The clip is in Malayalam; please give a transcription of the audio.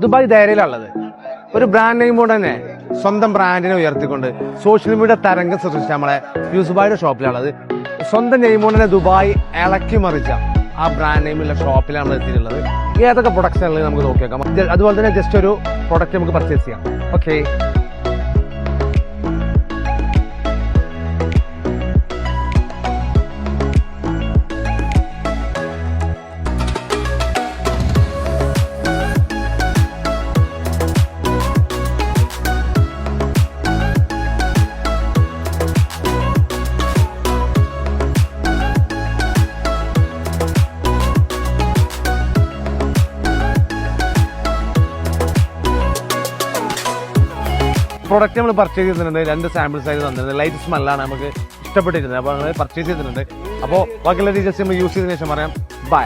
ദുബായ് ധൈര്യയിലുള്ളത് ഒരു ബ്രാൻഡ് നെയിം കൊണ്ട് തന്നെ സ്വന്തം ബ്രാൻഡിനെ ഉയർത്തിക്കൊണ്ട് സോഷ്യൽ മീഡിയ തരംഗം സൃഷ്ടിച്ച നമ്മളെ യൂസുബായുടെ ഷോപ്പിലുള്ളത്. സ്വന്തം നെയിം കൊണ്ട് തന്നെ ദുബായ് ഇളക്കി മറിച്ച ആ ബ്രാൻഡ് നെയിമുള്ള ഷോപ്പിലാണ് നമ്മൾ എത്തിയിട്ടുള്ളത്. ഏതൊക്കെ പ്രൊഡക്ട്സ് ഉള്ളത് നമുക്ക് നോക്കിയേക്കാം. അതുപോലെ തന്നെ ജസ്റ്റ് ഒരു പ്രൊഡക്റ്റ് നമുക്ക് പർച്ചേസ് ചെയ്യാം. ഓക്കെ, പ്രൊഡക്റ്റ് നമ്മൾ പർച്ചേസ് ചെയ്തിട്ടുണ്ട്. 2 സാമ്പിൾസ് ആയിട്ട് തന്നിട്ടുണ്ട്. ലൈറ്റ് സ്മെല്ലാണ് നമുക്ക് ഇഷ്ടപ്പെട്ടിരുന്നത്. അപ്പോൾ നമ്മൾ പർച്ചേസ് ചെയ്തിട്ടുണ്ട്. അപ്പോൾ ബാക്കിയുള്ള ഡീറ്റെയിൽസ് നമ്മൾ യൂസ് ചെയ്തതിനു ശേഷം പറയാം. ബൈ.